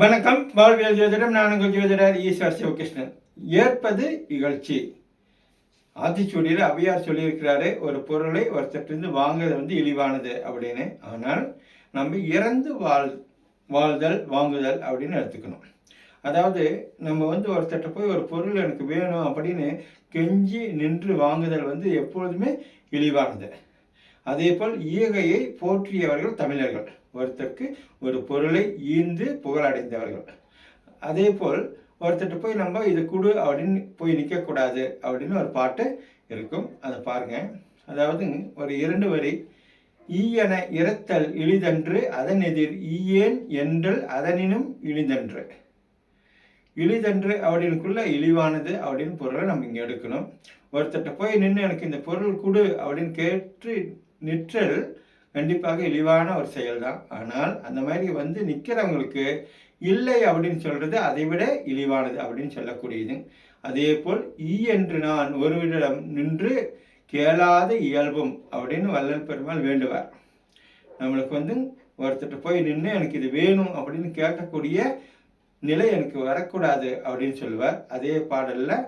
வணக்கம். வாழ்வியல் ஜோதிடம். நான் உங்கள் ஜோதிடர் ஈஸ்வர் சிவகிருஷ்ணன். ஏற்பது இகழ்ச்சி. ஆத்திச்சூடியில் அவ்வையார் சொல்லியிருக்கிறாரு, ஒரு பொருளை ஒருத்தட்டிருந்து வாங்குறது இழிவானது அப்படின்னு. ஆனால் நம்ம இறந்து வாழ்தல் வாங்குதல் அப்படின்னு எடுத்துக்கணும். அதாவது நம்ம ஒருத்தட்ட போய் ஒரு பொருள் எனக்கு வேணும் அப்படின்னு கெஞ்சி நின்று வாங்குதல் எப்பொழுதுமே இழிவானது. அதே போல் ஈகையை போற்றியவர்கள் தமிழர்கள். ஒருத்தருக்கு ஒரு பொருளை ஈந்து புகழடைந்தவர்கள். அதே போல் ஒருத்தர்கிட்ட போய் நம்ம இது கொடு அப்படின்னு போய் நிற்கக்கூடாது அப்படின்னு ஒரு பாட்டு இருக்கும். அதை பாருங்க. அதாவது ஒரு 2 வரி. ஈயன இறத்தல் இழிதன்று அதன் எதிர் ஈயேன் என்றல் அதனினும் இழிதன்று. இழிதன்று அப்படின்னுக்குள்ள இழிவானது அப்படின்னு பொருளை நம்ம இங்கே எடுக்கணும். ஒருத்தட்ட போய் நின்று எனக்கு இந்த பொருள் கொடு அப்படின்னு கேட்டு நிற்றல் கண்டிப்பாக இழிவான ஒரு செயல் தான். ஆனால் அந்த மாதிரி நிற்கிறவங்களுக்கு இல்லை அப்படின்னு சொல்கிறது அதை விட இழிவானது அப்படின்னு சொல்லக்கூடியது. அதே போல் என்று நான் ஒருவரிடம் நின்று கேளாத இயல்பும் அப்படின்னு வள்ளல் பெருமாள் வேண்டுவார். நம்மளுக்கு ஒருத்தட்ட போய் நின்று எனக்கு இது வேணும் அப்படின்னு கேட்கக்கூடிய நிலை எனக்கு வரக்கூடாது அப்படின்னு சொல்லுவார். அதே பாடலில்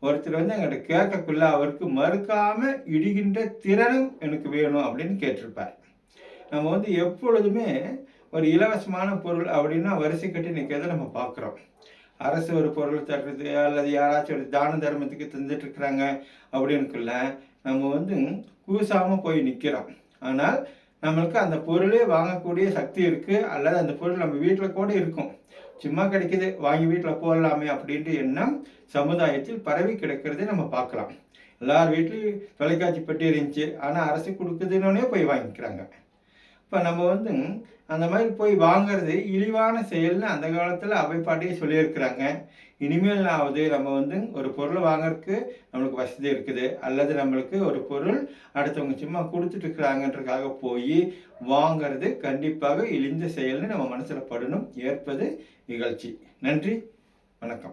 ஒருத்தர் என்கிட்ட கேட்கக்குள்ள அவருக்கு மறுக்காம இடுகின்ற திறனும் எனக்கு வேணும் அப்படின்னு கேட்டிருப்பார். நம்ம எப்பொழுதுமே ஒரு இலவசமான பொருள் அப்படின்னா வரிசை கட்டி நிற்கிறத நம்ம பார்க்குறோம். அரசு ஒரு பொருள் தர்றது அல்லது யாராச்சும் ஒரு தான தர்மத்துக்கு தந்துட்டு இருக்கிறாங்க அப்படின்னுக்குள்ள நம்ம கூசாமல் போய் நிற்கிறோம். ஆனால் நம்மளுக்கு அந்த பொருளே வாங்கக்கூடிய சக்தி இருக்குது, அல்லது அந்த பொருள் நம்ம வீட்டில் கூட இருக்கும், சும்மா கிடைக்கிது வாங்கி வீட்டில் போடலாமே அப்படின்ற எண்ணம் சமுதாயத்தில் பரவி கிடக்கிறதே நம்ம பார்க்கலாம். எல்லார் வீட்லேயும் தொலைக்காட்சி பெட்டி இருந்துச்சு, ஆனால் அரசு கொடுக்குதுன்னே போய் வாங்கிக்கிறாங்க. இப்போ நம்ம அந்த மாதிரி போய் வாங்கிறது இழிவான செயல்னு அந்த காலத்தில் அவைப்பாட்டியே சொல்லியிருக்கிறாங்க. இனிமேலாவது நம்ம ஒரு பொருளை வாங்கறதுக்கு நம்மளுக்கு வசதி இருக்குது, அல்லது நம்மளுக்கு ஒரு பொருள் அடுத்தவங்க சும்மா கொடுத்துட்டு இருக்கிறாங்கன்றதுக்காக போய் வாங்கிறது கண்டிப்பாக இழிந்த செயல்னு நம்ம மனசில் படணும். ஏற்பது இகழ்ச்சி. நன்றி, வணக்கம்.